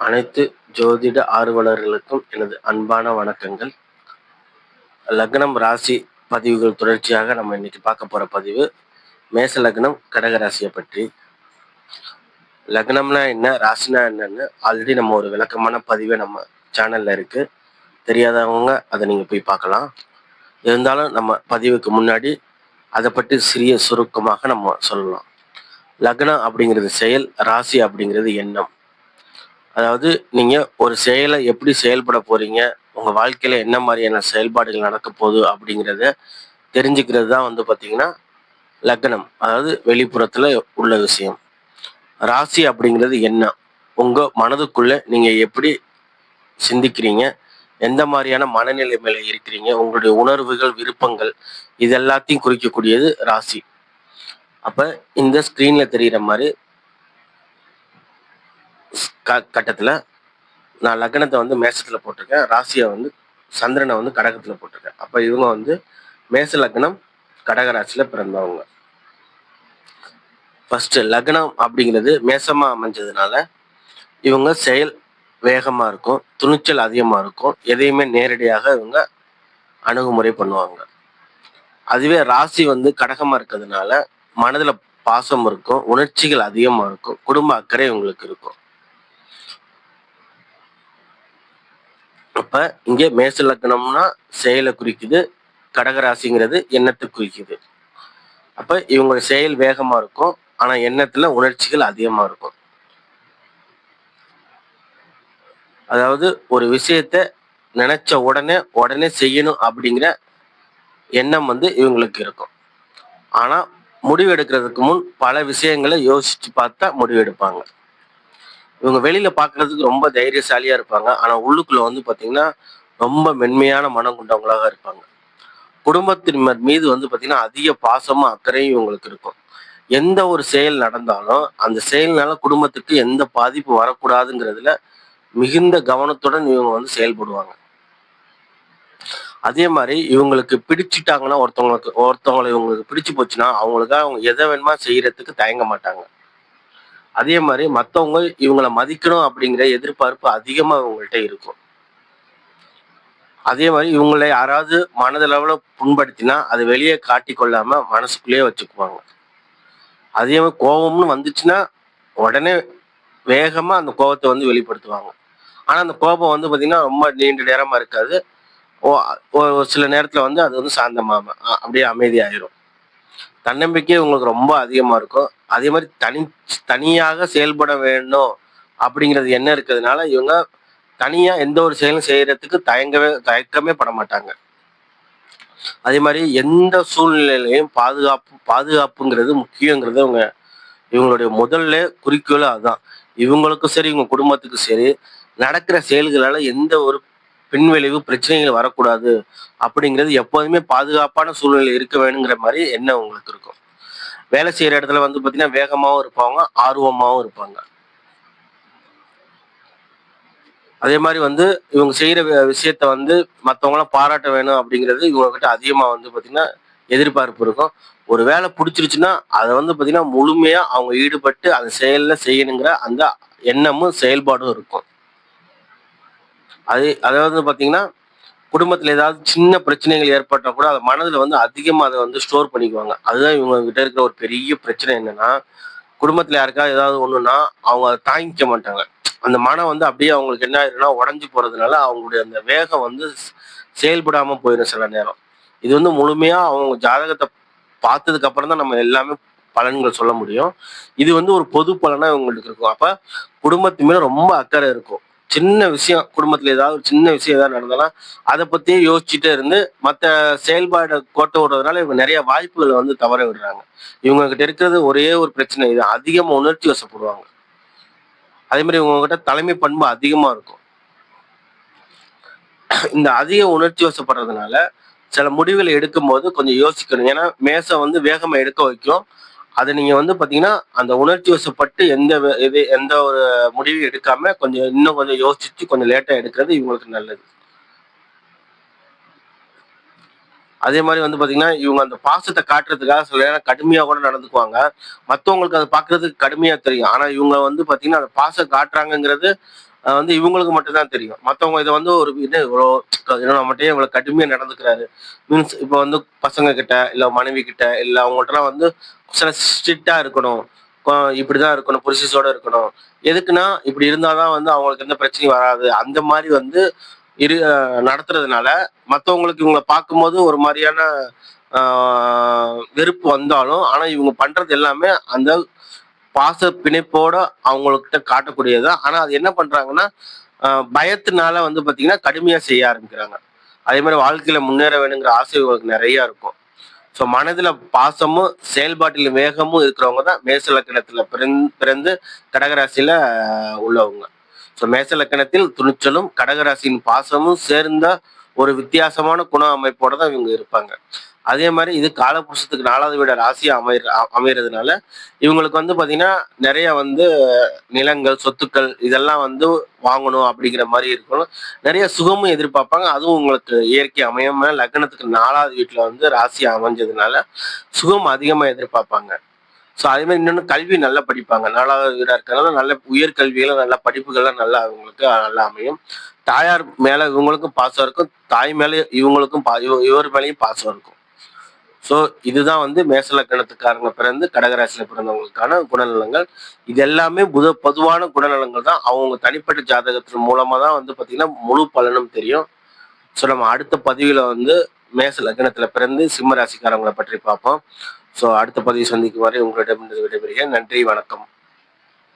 அனைத்து ஜோதிட ஆர்வலர்களுக்கும் எனது அன்பான வணக்கங்கள். லக்னம் ராசி பதிவுகள் தொடர்ச்சியாக நம்ம இன்னைக்கு பார்க்க போற பதிவு மேச லக்னம் கடக ராசியை பற்றி. லக்னம்னா என்ன, ராசினா என்னன்னு ஆல்ரெடி நம்ம ஒரு விளக்கமான பதிவே நம்ம சேனல்ல இருக்கு. தெரியாதவங்க அதை நீங்க போய் பார்க்கலாம். இருந்தாலும் நம்ம பதிவுக்கு முன்னாடி அதை பற்றி சிறிய சுருக்கமாக நம்ம சொல்லலாம். லக்னம் அப்படிங்கிறது செயல், ராசி அப்படிங்கிறது எண்ணம். அதாவது நீங்க ஒரு செயலை எப்படி செயல்பட போறீங்க, உங்க வாழ்க்கையில என்ன மாதிரியான செயல்பாடுகள் நடக்க போகுது அப்படிங்கிறத தெரிஞ்சுக்கிறது தான் பார்த்தீங்கன்னா லக்னம், அதாவது வெளிப்புறத்துல உள்ள விஷயம். ராசி அப்படிங்கிறது என்ன, உங்க மனதுக்குள்ள நீங்க எப்படி சிந்திக்கிறீங்க, எந்த மாதிரியான மனநிலை மேல இருக்கிறீங்க, உங்களுடைய உணர்வுகள், விருப்பங்கள், இது எல்லாத்தையும் குறிக்கக்கூடியது ராசி. அப்ப இந்த ஸ்கிரீன்ல தெரிகிற மாதிரி கட்டத்துல நான் லக்னத்தை மேசத்துல போட்டிருக்கேன், ராசியை சந்திரனை கடகத்துல போட்டிருக்கேன். அப்ப இவங்க மேச லக்னம் கடக ராசியில பிறந்தவங்க. ஃபர்ஸ்ட் லக்னம் அப்படிங்கிறது மேசமா அமைஞ்சதுனால இவங்க செயல் வேகமா இருக்கும், துணிச்சல் அதிகமா இருக்கும், எதையுமே நேரடியாக இவங்க அணுகுமுறை பண்ணுவாங்க. அதுவே ராசி கடகமா இருக்கிறதுனால மனதுல பாசம் இருக்கும், உணர்ச்சிகள் அதிகமா இருக்கும், குடும்ப அக்கறை இவங்களுக்கு இருக்கும். அப்ப இங்க மேச லக்னம்னா செயலை குறிக்குது, கடகராசிங்கிறது எண்ணத்தை குறிக்குது. அப்ப இவங்க செயல் வேகமா இருக்கும், ஆனா எண்ணத்துல உணர்ச்சிகள் அதிகமா இருக்கும். அதாவது ஒரு விஷயத்த நினைச்ச உடனே செய்யணும் அப்படிங்கிற எண்ணம் இவங்களுக்கு இருக்கும். ஆனா முடிவு எடுக்கிறதுக்கு முன் பல விஷயங்களை யோசிச்சு பார்த்தா முடிவு எடுப்பாங்க. இவங்க வெளியில பாக்குறதுக்கு ரொம்ப தைரியசாலியா இருப்பாங்க, ஆனா உள்ளுக்குள்ள பாத்தீங்கன்னா ரொம்ப மென்மையான மனம் கொண்டவங்களாக இருப்பாங்க. குடும்பத்தினர் மீது பாத்தீங்கன்னா அதிக பாசமும் அக்கறையும் இவங்களுக்கு இருக்கும். எந்த ஒரு செயல் நடந்தாலும் அந்த செயல்னால குடும்பத்துக்கு எந்த பாதிப்பு வரக்கூடாதுங்கிறதுல மிகுந்த கவனத்துடன் இவங்க செயல்படுவாங்க. அதே மாதிரி இவங்களுக்கு பிடிச்சிட்டாங்கன்னா, ஒருத்தவங்களை இவங்களுக்கு பிடிச்சு போச்சுன்னா அவங்களுக்காக அவங்க எதை வேணுமா செய்யறதுக்கு தயங்க மாட்டாங்க. அதே மாதிரி மற்றவங்க இவங்களை மதிக்கணும் அப்படிங்கிற எதிர்பார்ப்பு அதிகமா இவங்கள்ட்ட இருக்கும். அதே மாதிரி இவங்களை யாராவது மனதளவுல புண்படுத்தினா அது வெளியே காட்டி கொள்ளாம மனசுக்குள்ளேயே வச்சுக்குவாங்க. அதே மாதிரி கோபம்னு வந்துச்சுன்னா உடனே வேகமா அந்த கோபத்தை வெளிப்படுத்துவாங்க. ஆனா அந்த கோபம் பாத்தீங்கன்னா ரொம்ப நீண்ட நேரமா இருக்காது. ஒரு சில நேரத்துல அது சாந்தமாம அப்படியே அமைதியாயிரும். தன்னம்பிக்கை உங்களுக்கு ரொம்ப அதிகமா இருக்கும். அதே மாதிரி தனியாக செயல்பட வேண்டும் அப்படிங்கிறது என்ன இருக்கிறதுனால இவங்க தனியா எந்த ஒரு செயலும் செய்யறதுக்கு தயக்கமே பட மாட்டாங்க. அதே மாதிரி எந்த சூழ்நிலையிலையும் பாதுகாப்புங்கிறது முக்கியங்கிறது இவங்களுடைய முதல்ல குறிக்கோள் அதுதான். இவங்களுக்கும் சரி, இவங்க குடும்பத்துக்கும் சரி, நடக்கிற செயல்களால எந்த ஒரு பின்விளைவு பிரச்சனைகள் வரக்கூடாது அப்படிங்கிறது எப்போதுமே பாதுகாப்பான சூழ்நிலை இருக்க வேணுங்கிற மாதிரி எண்ணம் உங்களுக்கு இருக்கும். வேலை செய்யற இடத்துல பாத்தீங்கன்னா வேகமாவும் இருப்பாங்க, ஆர்வமாவும் இருப்பாங்க. அதே மாதிரி இவங்க செய்யற விஷயத்த மற்றவங்களாம் பாராட்ட வேணும் அப்படிங்கிறது இவங்க கிட்ட அதிகமா பாத்தீங்கன்னா எதிர்பார்ப்பு இருக்கும். ஒரு வேலை பிடிச்சிருச்சுன்னா அதை பாத்தீங்கன்னா முழுமையா அவங்க ஈடுபட்டு அந்த செயல்ல செய்யணுங்கிற அந்த எண்ணமும் செயல்பாடும் இருக்கும். அதாவது பாத்தீங்கன்னா குடும்பத்துல ஏதாவது சின்ன பிரச்சனைகள் ஏற்பட்டா கூட அதை மனதுல அதிகமா அதை ஸ்டோர் பண்ணிக்குவாங்க. அதுதான் இவங்க கிட்ட இருக்கிற ஒரு பெரிய பிரச்சனை. என்னன்னா குடும்பத்துல யாருக்காவது ஏதாவது ஒண்ணுன்னா அவங்க அதை தாங்கிக்க மாட்டாங்க. அந்த மனம் அப்படியே அவங்களுக்கு என்ன ஆயிருன்னா உடஞ்சு போறதுனால அவங்களுடைய அந்த வேகம் செயல்படாம போயிடும் சில நேரம். இது முழுமையா அவங்க ஜாதகத்தை பார்த்ததுக்கு அப்புறம் தான் நம்ம எல்லாமே பலன்கள் சொல்ல முடியும். இது ஒரு பொது பலனா இவங்களுக்கு இருக்கும். அப்ப குடும்பத்து மேல ரொம்ப அக்கறை இருக்கும். சின்ன விஷயம், குடும்பத்துல ஏதாவது சின்ன விஷயம் ஏதாவது நடந்தாலும் அதை பத்தியே யோசிச்சுட்டே இருந்து மற்ற செயல்பாடு கோட்டை விடுறதுனால இவங்க நிறைய வாய்ப்புகளை தவற விடுறாங்க. இவங்க கிட்ட இருக்கிறது ஒரே ஒரு பிரச்சனை, இது அதிகமா உணர்ச்சி வசப்படுவாங்க. அதே மாதிரி இவங்க கிட்ட தலைமை பண்பு அதிகமா இருக்கும். இந்த அதிக உணர்ச்சி வசப்படுறதுனால சில முடிவுகளை எடுக்கும் போது கொஞ்சம் யோசிக்கணும். ஏன்னா மேசம் வேகமா எடுக்க வைக்கும். அதை நீங்க பாத்தீங்கன்னா அந்த உணர்ச்சி வசப்பட்டு எந்த ஒரு முடிவும் எடுக்காம இன்னும் கொஞ்சம் யோசிச்சு கொஞ்சம் லேட்டா எடுக்கிறது இவங்களுக்கு நல்லது. அதே மாதிரி பாத்தீங்கன்னா இவங்க அந்த பாசத்தை காட்டுறதுக்காக சில நேரம் கடுமையா கூட நடந்துக்குவாங்க. மற்றவங்களுக்கு அதை பாக்குறதுக்கு கடுமையா தெரியும். ஆனா இவங்க பாத்தீங்கன்னா அந்த பாசம் காட்டுறாங்கிறது வந்து இவங்களுக்கு மட்டும் தான் தெரியும். மத்தவங்க இத வந்து ஒரு இது இவ்ளோ நம்மட்டயே இவ்வளோ கடுமையா நடந்துக்கிறாரு. மீன்ஸ் இப்ப வந்து பசங்க கிட்ட, இல்ல மனைவி கிட்ட, இல்ல அவங்கள்ட்டலாம் வந்து சில ஸ்ட்ரிக்ட்டா இருக்கணும். கொ இப்படிதான் இருக்கணும், பொசிஷனோட இருக்கணும். எதுக்குன்னா, இப்படி இருந்தா தான் வந்து அவங்களுக்கு எந்த பிரச்சனையும் வராது. அந்த மாரி வந்து நடத்துறதுனால, மத்தவங்களுக்கு இவங்கள பார்க்கும்போது ஒரு மாரியான ஆ வெறுப்பு வந்தாலும், ஆனா இவங்க பண்றது எல்லாமே அந்த பாச பிணைப்போட அவங்ககிட்ட காட்டக்கூடியது தான். ஆனா அது என்ன பண்றாங்கன்னா, அ பயத்தினால வந்து பார்த்தீங்கன்னா, கடுமையா செய்ய ஆரம்பிக்கிறாங்க. அதே மாரி வாழ்க்கையில முன்னேற வேணுங்கிற ஆசை இவங்களுக்கு நெறைய இருக்கும். ஸோ மனதில பாசமும், செயல்பாட்டில வேகமும் இருக்கிறவங்க தான் மேச லக்கினத்தில பிறந்து கடகராசியில உள்ளவங்க. ஸோ மேச லக்கினத்தில் துணிச்சலும், கடகராசியின் பாசமும் சேர்ந்த ஒரு வித்தியாசமான குண அமைப்போட தான் இவங்க இருப்பாங்க. அதே மாரி இது காலபுருஷத்துக்கு 4வது வீடு ராசியா அமையறதுனால, இவங்களுக்கு வந்து பார்த்தீங்கன்னா, நெறைய வந்து நிலங்கள், சொத்துக்கள் இதெல்லாம் வந்து வாங்கணும் அப்படிங்கிற மாரி இருக்கணும். நெறைய சுகமும் எதிர்பார்ப்பாங்க. அதுவும் உங்களுக்கு இயற்கை அமையாம லக்னத்துக்கு 4வது வீட்ல வந்து ராசி அமைஞ்சதுனால, சுகம் அதிகமா எதிர்பார்ப்பாங்க. ஸோ அதே மாரி இன்னொன்னு கல்வி நல்லா படிப்பாங்க. 4வது வீடா இருக்கறனால நல்ல உயர் கல்விகளும், நல்ல படிப்புகள்லாம் நல்லா அவங்களுக்கு நல்லா அமையும். தாயார் மேல இவங்களுக்கும் பாசம் இருக்கும். தாய் மேல இவங்களுக்கும் இவர் மேலயும் பாசம் இருக்கும். ஸோ இதுதான் வந்து மேச லக்னத்துக்காரங்க பிறந்து கடகராசியில பிறந்தவங்களுக்கான குணநலங்கள். இது எல்லாமே பொதுவான குணநலங்கள் தான். அவங்க தனிப்பட்ட ஜாதகத்தின் மூலமா தான் வந்து பார்த்தீங்கன்னா, முழு பலனும் தெரியும். ஸோ நம்ம அடுத்த பதிவில வந்து மேச லக்னத்தில பிறந்து சிம்ம ராசிக்காரங்கள பற்றி பார்ப்போம். ஸோ அடுத்த பதிவு சந்திக்கும் வரை உங்களிடமிருந்து விடைபெறுகிறேன். நன்றி, வணக்கம்.